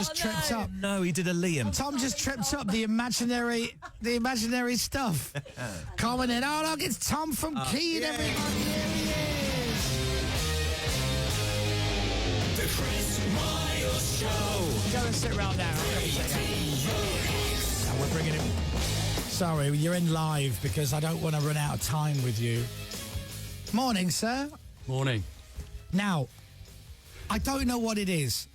just tripped up. No, he did a Liam. Tom just tripped up the imaginary stuff. Coming in. Oh, look, it's Tom from Keene, everybody. Here he is. The Chris Moyles Show. Go and sit round now. And we're bringing him. Sorry, you're in live because I don't want to run out of time with you. Morning, sir. Morning. Now, I don't know what it is.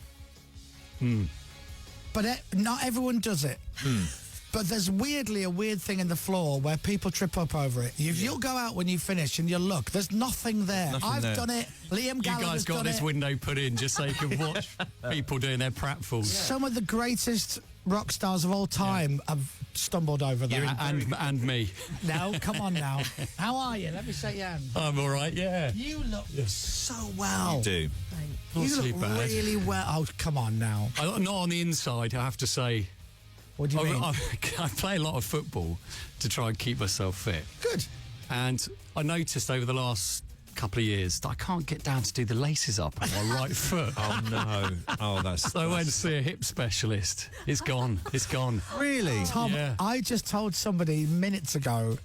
But not everyone does it. But there's weirdly a weird thing in the floor where people trip up over it. You'll go out when you finish and you'll look. There's nothing there. I've done it. Liam Gallagher's done it. You guys got this window put in just so you can watch people doing their pratfalls. Some of the greatest rock stars of all time have stumbled over that. And me. No, come on now. How are you? Let me shake your hand. I'm all right, yeah. You look so well. You do. You look really well. Oh, come on now. Not on the inside, I have to say. What do you mean? I play a lot of football to try and keep myself fit. Good. And I noticed over the last couple of years that I can't get down to do the laces up on my right foot. Oh, no. Oh, that's... So I went to see a hip specialist. It's gone. It's gone. Really? Tom, Yeah. I just told somebody minutes ago,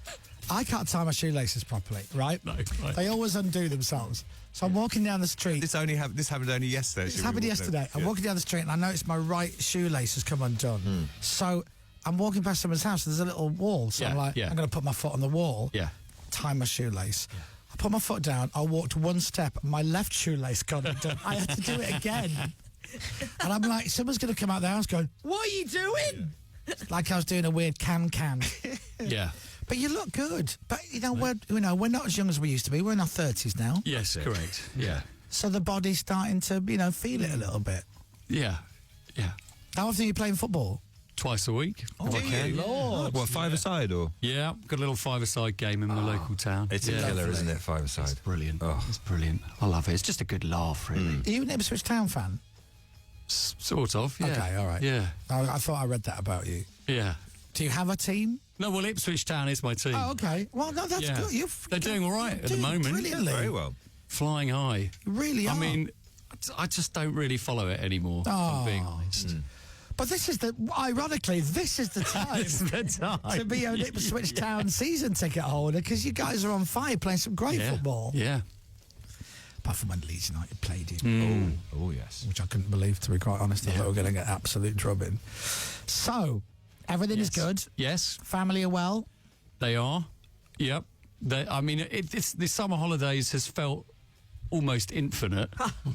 I can't tie my shoelaces properly, right? No, right. They always undo themselves. So I'm walking down the street. This happened only yesterday. This happened yesterday. I'm walking down the street and I noticed my right shoelace has come undone. So I'm walking past someone's house. There's a little wall. So I'm like, I'm going to put my foot on the wall, tie my shoelace. I put my foot down. I walked one step. And my left shoelace got undone. I had to do it again. And I'm like, someone's going to come out the house going, what are you doing? Like I was doing a weird can. Yeah. But you look good. But we're not as young as we used to be. We're in our 30s now. Yes, correct. Yeah. So the body's starting to, feel it a little bit. Yeah. Yeah. How often are you playing football? Twice a week. Oh, if I can. Lord. What, five-a-side or? Yeah, got a little five-a-side game in my local town. It's a killer, isn't it, five-a-side? It's brilliant. Oh. It's brilliant. I love it. It's just a good laugh, really. Are you an Ipswich Town fan? Sort of, yeah. Okay, all right. Yeah. I thought I read that about you. Yeah. Do you have a team? No, well, Ipswich Town is my team. Oh, okay. Well, no, that's Yeah. good. They're doing all right at the moment. Brilliantly. Very well. Flying high. You really are. I mean, I just don't really follow it anymore, if I'm being honest. But ironically, this is the time, It's the time. to be an Ipswich Town season ticket holder because you guys are on fire playing some great football. Yeah. Apart from when Leeds United played you. Oh, yes. Which I couldn't believe, to be quite honest. I thought we were going to get absolute drubbing. So, everything is good. Yes, Family are well. they are. Yep. This summer holidays has felt almost infinite,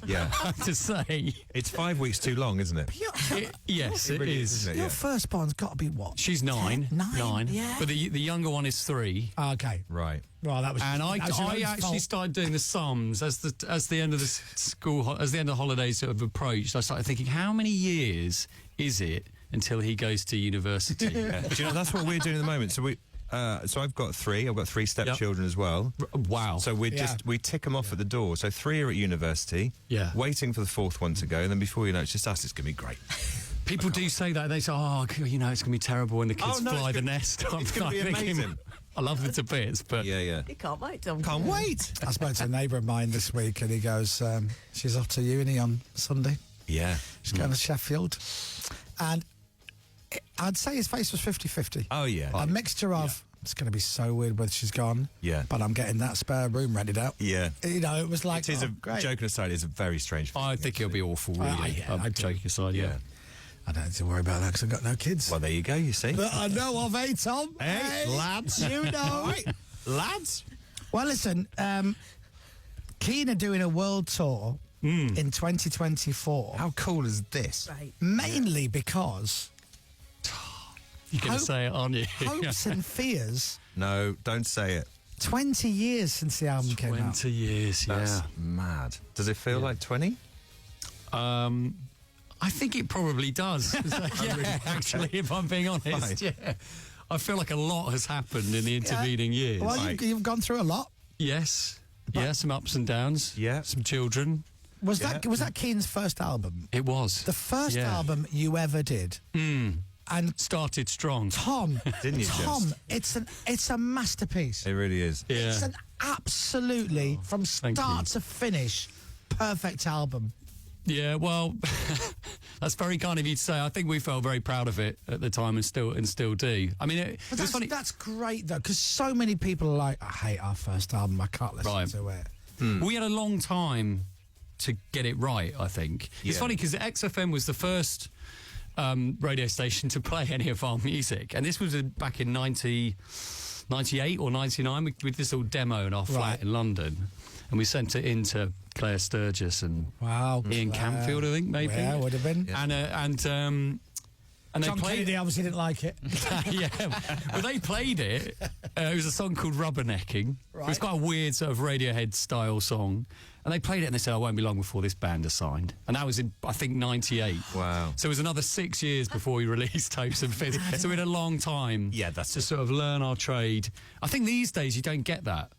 Yeah. I have to say. It's 5 weeks too long, isn't it? Yes, it really is. isn't it? Your Yeah. firstborn's got to be what? She's 9. 9? Yeah. But the younger one is 3. Okay. Right. Well, that was. And I that was your own actually fault. started doing the sums as the end of the as the end of holidays sort of approached. I started thinking, how many years is it until he goes to university? Yeah. Do you know, that's what we're doing at the moment. So I've got 3. I've got 3 stepchildren as well. Wow. So we tick them off at the door. So 3 are at university. Yeah. Waiting for the 4th one to go, and then before you know, it's just us. It's going to be great. People do say that. They say, it's going to be terrible when the kids fly the nest. It's going to be amazing. I love it to bits, but... Yeah. You can't wait, Tom. Can't wait. I spoke to a neighbour of mine this week, and he goes, "She's off to uni on Sunday. Yeah. She's going to Sheffield," and I'd say his face was 50-50. Oh, yeah. A mixture of. It's going to be so weird whether she's gone. Yeah. But I'm getting that spare room rented out. Yeah. It was like, It is great. joking aside, it's a very strange feeling. I think it'll be awful, really. I'm joking aside, yeah. I don't have to worry about that because I've got no kids. Well, there you go, you see. That I know of, Tom? Hey, lads. You know. Right. Lads. Well, listen, Keane are doing a world tour in 2024. How cool is this? Right. Mainly because You're going to say it, aren't you? hopes and fears, No, don't say it. 20 years since the album came out. 20 years, That's mad. Does it feel like 20? I think it probably does. Actually, if I'm being honest. Right. Yeah. I feel like a lot has happened in the intervening years. Well, Right. you've gone through a lot. Yes. Yeah, some ups and downs. Yeah. Some children. Was that Keane's first album? It was. The first album you ever did? And Started strong. Tom, Didn't you Tom, just? it's a masterpiece. It really is. Yeah. It's an absolutely, from thank start you. to finish, perfect album. Yeah, well, That's very kind of you to say. I think we felt very proud of it at the time and still do. I mean, it was funny. That's great, though, because so many people are like, I hate our first album, I can't listen to it. We had a long time to get it right, I think. It's funny because XFM was the first radio station to play any of our music, and this was back in 98 or 99 with this little demo in our flat in London, and we sent it in to Claire Sturgis and Ian Campfield, I think, maybe. Yeah, would have been. Yeah. And John Kennedy obviously didn't like it. Yeah, well, they played it. It was a song called Rubbernecking. Right. It was quite a weird sort of Radiohead style song. And they played it and they said, "I won't be long before this band are signed." And that was in, I think, 98. Wow. So it was another 6 years before we released Hopes and Fears. So we had a long time to sort of learn our trade. I think these days you don't get that.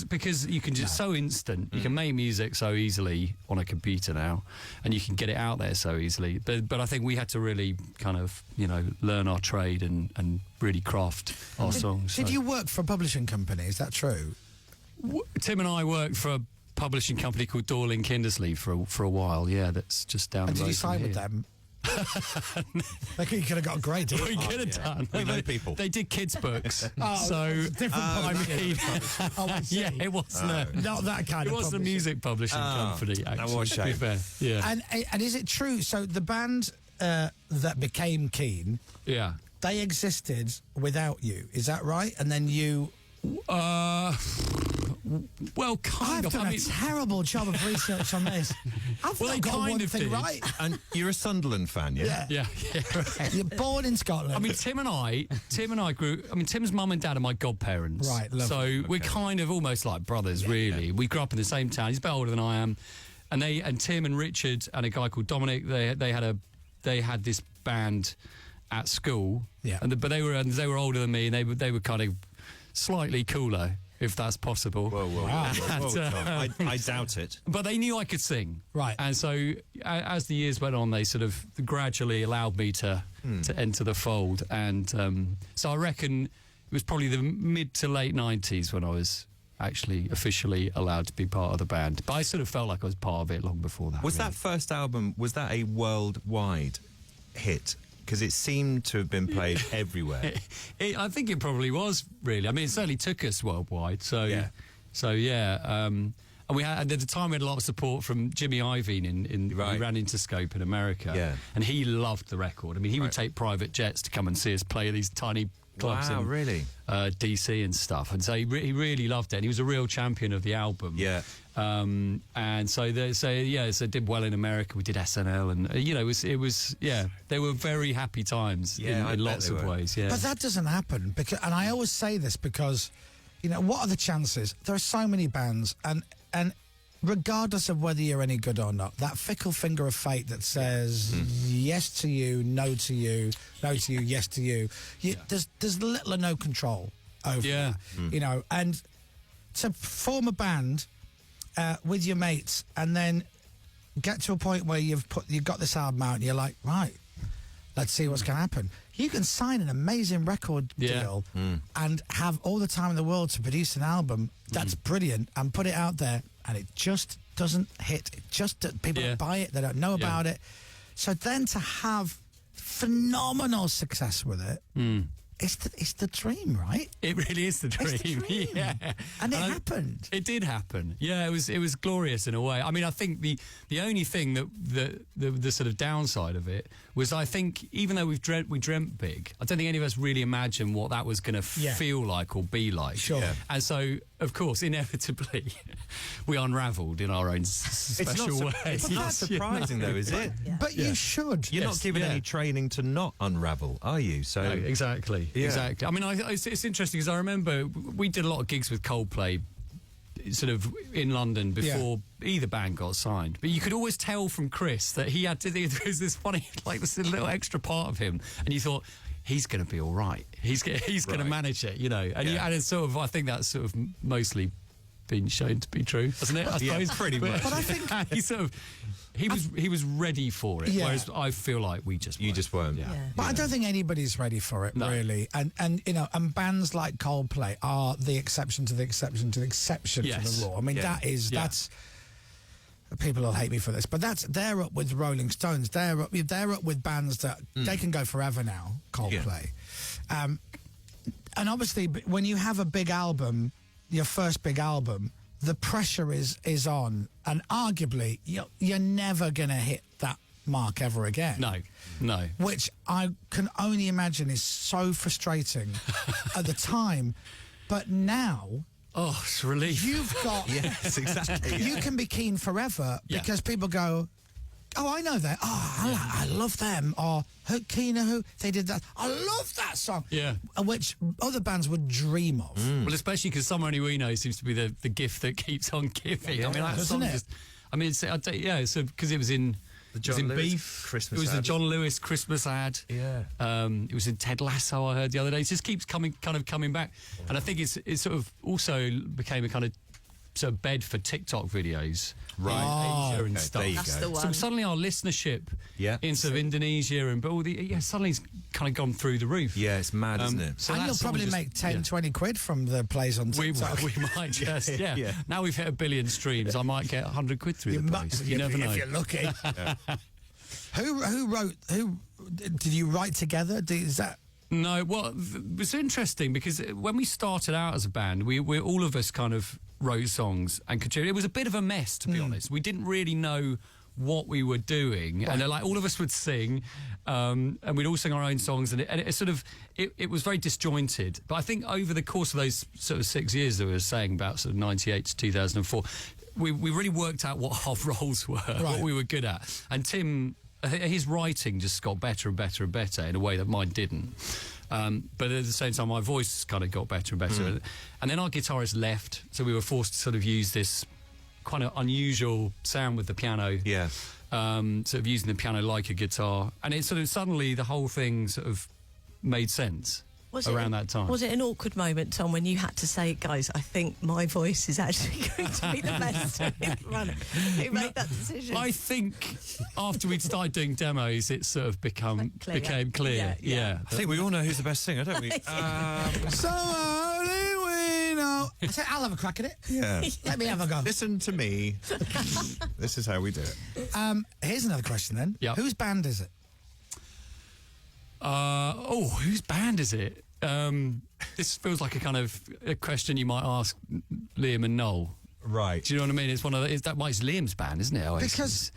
Because you can just so instant, you can make music so easily on a computer now, and you can get it out there so easily. But I think we had to really kind of learn our trade and really craft our songs. Did you work for a publishing company? Is that true? Tim and I worked for a publishing company called Dorling Kindersley for a while. Yeah, that's just down the road. And did you sign with them? You could have got a great deal. We could have done. We know people. They did kids' books. Different publishing. Yeah, it wasn't not that kind of. It wasn't a music publishing company. Actually, that was a shame. To be fair. Yeah. And is it true? So the band that became Keen, they existed without you. Is that right? And then you. Well, kind I've of. done a terrible job of research on this. I've not got one thing right. And you're a Sunderland fan, yeah? Yeah. Right. You're born in Scotland. I mean, Tim and I grew. I mean, Tim's mum and dad are my godparents. Right. Lovely. So we're kind of almost like brothers, really. Yeah. We grew up in the same town. He's a bit older than I am, and Tim and Richard and a guy called Dominic. They had this band at school. Yeah. But they were older than me, and they were kind of slightly cooler, if that's possible. Whoa. Wow. I doubt it. But they knew I could sing. Right. And so as the years went on, they sort of gradually allowed me to enter the fold. And so I reckon it was probably the mid to late 90s when I was actually officially allowed to be part of the band. But I sort of felt like I was part of it long before that. Was that first album, was that a worldwide hit? Because it seemed to have been played everywhere. I think it probably was, really. I mean, it certainly took us worldwide. So yeah. And we had, at the time, we had a lot of support from Jimmy Iovine. He ran Interscope in America. Yeah. And he loved the record. I mean, he would take private jets to come and see us play these tiny clubs in DC and stuff. And so he really loved it. And he was a real champion of the album. Yeah. And so it did well in America. We did SNL, and it was they were very happy times in lots of ways. Yeah, but that doesn't happen and I always say this because, what are the chances? There are so many bands, and regardless of whether you're any good or not, that fickle finger of fate that says yes to you, no to you, no to you, yes to you. There's little or no control over that, and to form a band with your mates and then get to a point where you've got this album out and you're like, right, let's see what's going to happen. You can sign an amazing record deal and have all the time in the world to produce an album that's brilliant and put it out there, and it just doesn't hit. People don't buy it, they don't know about it. So then to have phenomenal success with it, it's the dream, right? It really is the dream. It's the dream. Yeah. And it happened. It did happen. Yeah, it was glorious in a way. I mean, I think the only thing that the sort of downside of it was, I think, even though we dreamt big, I don't think any of us really imagined what that was going to feel like or be like. Sure. Yeah. And so, of course, inevitably, we unravelled in our own special way. It's not surprising, though, is it? Yeah. But you should. You're not given any training to not unravel, are you? So no, exactly. Yeah. Exactly. I mean, it's interesting because I remember we did a lot of gigs with Coldplay sort of in London before either band got signed. But you could always tell from Chris that he had to, there was this funny, like this little extra part of him, and you thought, he's going to be all right. He's going to manage it, And it's sort of, I think that's sort of mostly been shown to be true, hasn't it? I suppose pretty much. But I think he was ready for it, whereas I feel like we just weren't. Yeah. But I don't think anybody's ready for it, really. And bands like Coldplay are the exception to the exception to the exception to the rule. I mean, that's people will hate me for this, but they're up with Rolling Stones. They're up with bands that they can go forever now. Coldplay, and obviously when you have a big album, your first big album, the pressure is on, and arguably you're never going to hit that mark ever again. No. Which I can only imagine is so frustrating at the time, but now. Oh, it's a relief. You've got... Yes, exactly. You can be keen forever because people go, oh, I know that. Oh, I love them. Or who they did that. I love that song. Yeah. Which other bands would dream of. Well, especially because Somewhere Only We Know seems to be the gift that keeps on giving. Yeah, I mean, that doesn't song it? just... I mean, so because it was in... The it was in Beef. Christmas It was ad. the John Lewis Christmas ad. Yeah. It was in Ted Lasso, I heard the other day. It just keeps coming back. And I think it sort of also became a kind of sort of bed for TikTok videos. Right. Asia and stuff. There you That's go. the one. So suddenly our listenership in sort of Indonesia and suddenly it's kind of gone through the roof. Yeah, it's mad, isn't it? So And that you'll song probably just- make 10, 20 quid from the plays on We TikTok. might just, Yeah. Now we've hit 1 billion streams, I might get 100 quid through the place. You never know. If you're lucky. Who did you write together? Is that... No, well, it was interesting because when we started out as a band, we all of us kind of wrote songs and contributed. It was a bit of a mess, to be honest. We didn't really know what we were doing, and like all of us would sing, and we'd all sing our own songs, and it was very disjointed. But I think over the course of those sort of 6 years that we were saying, about sort of 98 to 2004, we really worked out what our roles were, what we were good at, and Tim. His writing just got better and better and better in a way that mine didn't. But at the same time, my voice kind of got better and better. And then our guitarist left, so we were forced to sort of use this kind of unusual sound with the piano. Yeah. Sort of using the piano like a guitar. And it sort of suddenly the whole thing sort of made sense around that time. Was it an awkward moment, Tom, when you had to say, guys, I think my voice is actually going to be the best runner? Who made that decision? I think after we'd started doing demos, it sort of became clear. Yeah. I think we all know who's the best singer, don't we? So only we know. I said, I'll have a crack at it. Yeah. Let me have a go. Listen to me. This is how we do it. Here's another question then. Yep. Whose band is it? Whose band is it? This feels like a kind of a question you might ask Liam and Noel. Right. Do you know what I mean? It's one of the, it's Liam's band, isn't it? Because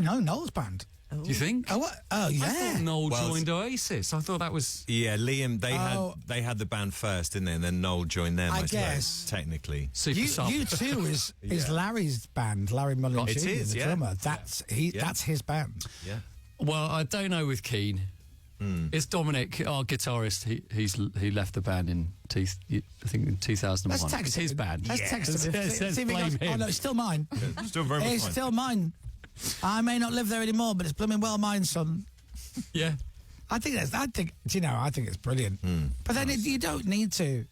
no, Noel's band. Do you think? Oh, what? Oh, yeah. I thought Noel joined Oasis. I thought that was... Yeah, Liam, they had the band first, didn't they? And then Noel joined them, I guess. suppose, technically. Super sub. U2 is Larry's band, Larry Mullen It Jr., is, the yeah. drummer. That's his band. Yeah. Well, I don't know with Keane. It's Dominic, our guitarist. He left the band in 2001. Let's text It's his him. band. Let's text him. Let's See if he blame goes, him. oh, no, it's still mine. Still very much It's fine. still mine. I may not live there anymore, but it's blooming well mine, son. Yeah. I think it's brilliant. But then you don't need to.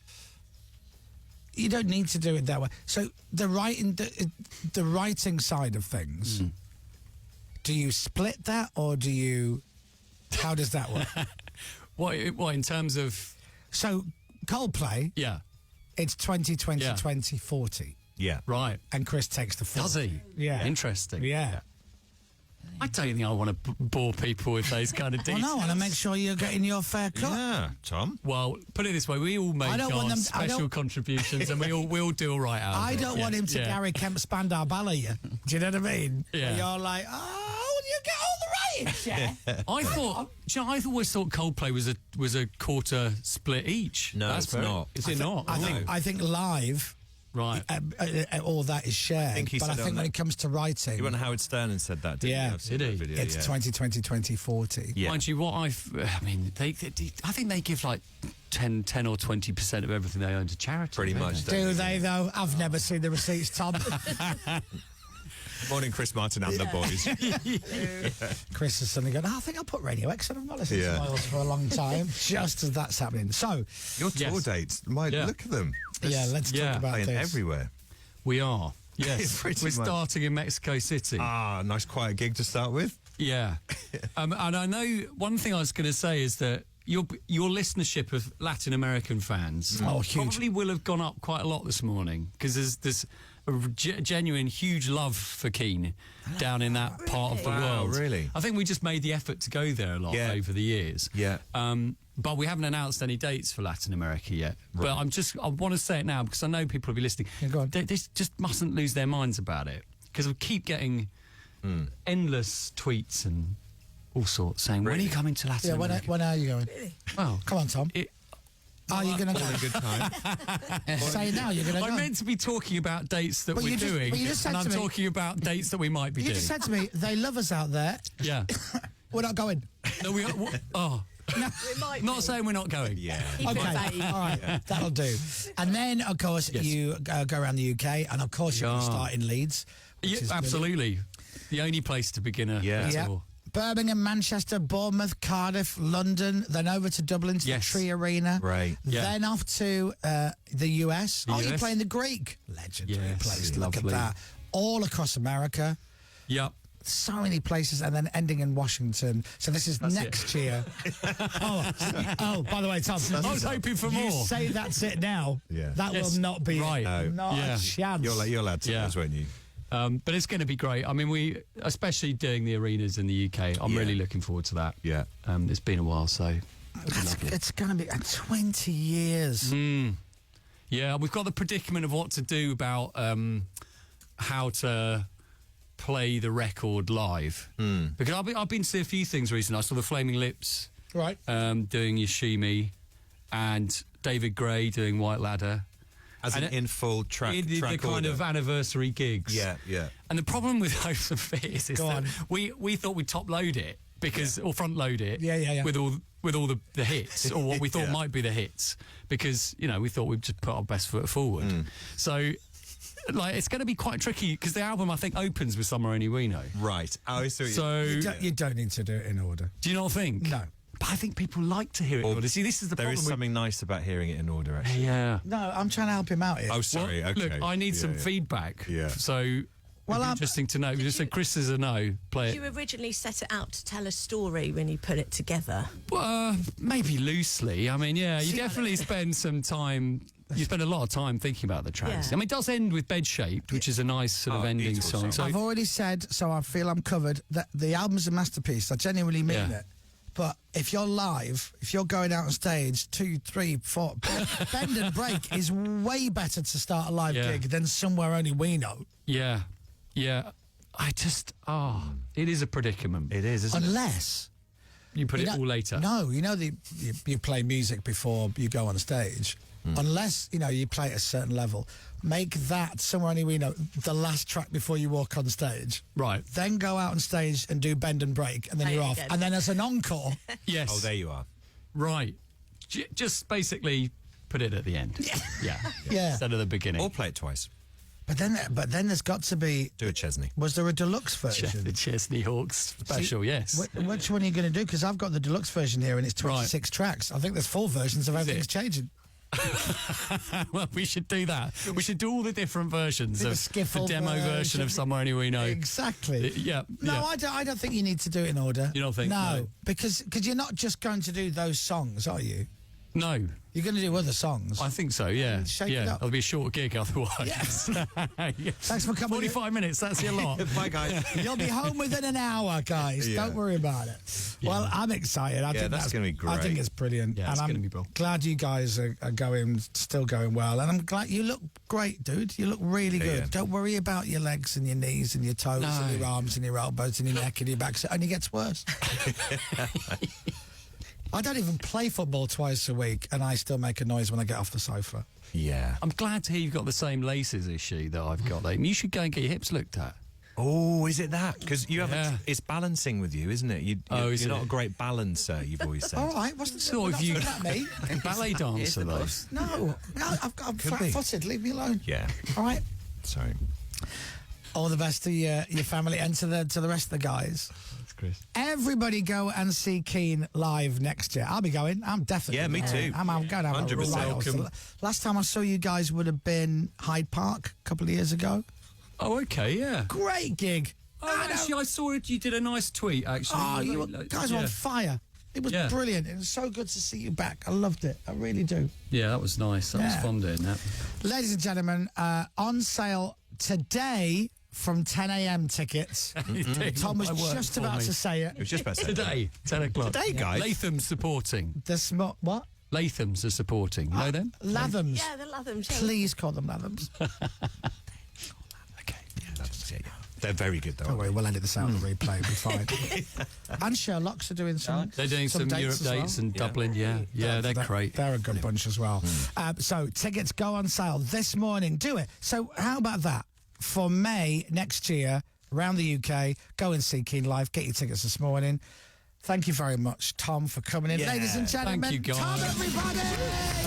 You don't need to do it that way. So the writing side of things. Do you split that, or do you? How does that work? What in terms of? So Coldplay. Yeah. It's 2020, Yeah. 2040. Yeah. Right. And Chris takes the 40. Does he? Yeah. Interesting. Yeah. I don't think I want to bore people with those kind of Well, details. no, I want to make sure you're getting your fair cut. Yeah, Tom. Well, put it this way: we all make don't want our them- I special don't- contributions, and we all do all right out of I it. don't want him to Gary Kemp Spandau Ballet you. Do you know what I mean? Yeah. You're like, oh, you get all the ratings, yeah. I thought. Do you know, I always thought Coldplay was a quarter split each. No, it's not. Is it not? I think live, Right. all that is shared. think he but I said think on when that- it comes to writing, You went Howard Stern and said that, didn't Yeah. you? I've seen Did that he? video, it's yeah. 2020, 2040. Yeah. Mind you, I mean, I think they give like 10 or 20% of everything they own to charity. Pretty don't much. they? Do they, though? I've never seen the receipts, Tom. Morning, Chris Martin and the boys. Chris is suddenly going, I think I'll put Radio X on. I've not listened Yeah. to Moyles for a long time. Just as that's happening. So, Your tour Yes. dates, Yeah. look at them. let's talk about Playing this. everywhere. We are. Yes. Pretty We're much. starting in Mexico City. Nice quiet gig to start with. Yeah. And I know one thing I was going to say is that your listenership of Latin American fans Oh, huge. probably will have gone up quite a lot this morning because there's a genuine huge love for Keane down in that part of the world. Really? I think we just made the effort to go there a lot over the years. Yeah. But we haven't announced any dates for Latin America yet. Right. But I want to say it now because I know people will be listening. Yeah, go on. They just mustn't lose their minds about it because we keep getting endless tweets and all sorts saying, when are you coming to Latin America? When are you going? Really? Well, come on, Tom. Are you going to go? All in good time. Say now you're going to go. I'm meant to be talking about dates that we're doing, and I'm talking about dates that we might be doing. You just said to me, they love us out there. Yeah. We're not going. No, No. Not saying we're not going. Yeah. Okay. All right. That'll do. And then, of course, you go around the UK, and of course, you're going to start in Leeds. Yeah, absolutely. The only place to begin a tour. Birmingham, Manchester, Bournemouth, Cardiff, London, then over to Dublin to the Tree Arena. Right. Then off to the US. You're playing the Greek. Legendary place. Look at that. All across America. Yep. So many places, and then ending in Washington. So this is next year. oh, by the way, Tom, I was hoping for more. You say that's it now. Yeah. That will not be right. It. Not a chance. You're allowed to those, won't you? But it's going to be great. I mean, we, especially doing the arenas in the UK, I'm really looking forward to that. Yeah. It's been a while, so it's going to be 20 years. Yeah, we've got the predicament of what to do about how to play the record live. Because I've been to see a few things recently. I saw the Flaming Lips doing Yoshimi, and David Gray doing White Ladder. As in full track the kind order. of anniversary gigs. Yeah. And the problem with Hopes and Fears is that we thought we'd top load it or front load it with all the hits or what we thought might be the hits because we thought we'd just put our best foot forward. So it's going to be quite tricky because the album I think opens with Somewhere Only We Know. Right. Oh, so you don't need to do it in order. Do you not think? No. But I think people like to hear it in order. See, this is the problem. There is something nice about hearing it in order, actually. Yeah. No, I'm trying to help him out here. Oh, sorry. Well, okay. Look, I need some feedback. Yeah. So, it'd be interesting to know. Just said Chris is a no. Play it. Did you originally set it out to tell a story when you put it together? Maybe loosely. I mean, yeah, you definitely spend some time. You spend a lot of time thinking about the tracks. Yeah. I mean, it does end with Bed Shaped, which is a nice sort of ending song. So I've already said, so I feel I'm covered, that the album's a masterpiece. I genuinely mean it. But if you're live, if you're going out on stage, 2, 3, 4, Bend and Break is way better to start a live gig than Somewhere Only We Know. Yeah. I just, it is a predicament. It is, isn't it? Unless you put it all later. No, you play music before you go on stage. Unless, you play at a certain level. Make that Somewhere Only We Know the last track before you walk on stage. Right. Then go out on stage and do Bend and Break, and then you're off. Again. And then as an encore... Yes. Oh, there you are. Right. Just basically put it at the end. Yeah. Instead of the beginning. Or play it twice. But then there's got to be... Do a Chesney. Was there a deluxe version? The Chesney Hawks special, yes. Which one are you going to do? Because I've got the deluxe version here and it's 26 tracks. I think there's 4 versions of Everything's Changing. Well, we should do that. We should do all the different versions of the demo version of Somewhere Only We Know. Exactly. No, I don't think you need to do it in order. You don't think? No, because you're not just going to do those songs, are you? No. You're going to do other songs. I think so, yeah. Shake it up. It'll be a short gig otherwise. Yes. Thanks for coming. 45 minutes, that's your lot. Bye, guys. You'll be home within an hour, guys. Yeah. Don't worry about it. Well, I'm excited. I think that's going to be great. I think it's brilliant. Yeah, it's going to be brilliant. Glad you guys are still going well. And I'm glad you look great, dude. You look really good. Yeah. Don't worry about your legs and your knees and your toes and your arms and your elbows and your neck and your back. It only gets worse. I don't even play football twice a week, and I still make a noise when I get off the sofa. Yeah. I'm glad to hear you've got the same laces issue that I've got. You should go and get your hips looked at. Oh, is it that? Because you have it's balancing with you, isn't it? You're not a great balancer, you've always said. All right, what's the So have you at me? ballet dancer though? No, I'm flat-footed. Leave me alone. Yeah. All right. Sorry. All the best to your family and to the rest of the guys. That's Chris. Everybody go and see Keane live next year. I'll be going. I'm definitely me too. I'm going to have 100%. welcome. Last time I saw you guys would have been Hyde Park a couple of years ago. Oh, okay, yeah. Great gig. Actually, I saw it. You did a nice tweet, actually. Oh, you guys were on fire. It was brilliant. It was so good to see you back. I loved it. I really do. Yeah, that was nice. That was fun doing that. Ladies and gentlemen, on sale today from 10 a.m. tickets. Tom was just about to say it. It was just about to say Today, 10 o'clock. Today, guys. Latham's supporting. What? Latham's are supporting. You know them? Lathams. Yeah, the Lathams. Yeah. Please call them Lathams. Okay, they're very good, though. Don't worry, we'll edit this out and replay. It'll be fine. And Sherlock's are doing some. They're doing some Europe dates and Dublin. Yeah, they're great. They're a good bunch as well. So tickets go on sale this morning. Do it. So how about that for May next year around the UK? Go and see Keen Live. Get your tickets this morning. Thank you very much, Tom, for coming in. Yeah. Ladies and gentlemen, Thank you, guys. Tom, everybody!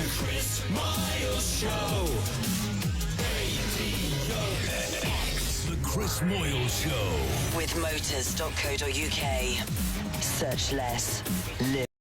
The Chris Moyles Show. The Chris Moyles Show. With motors.co.uk. Search less. Live.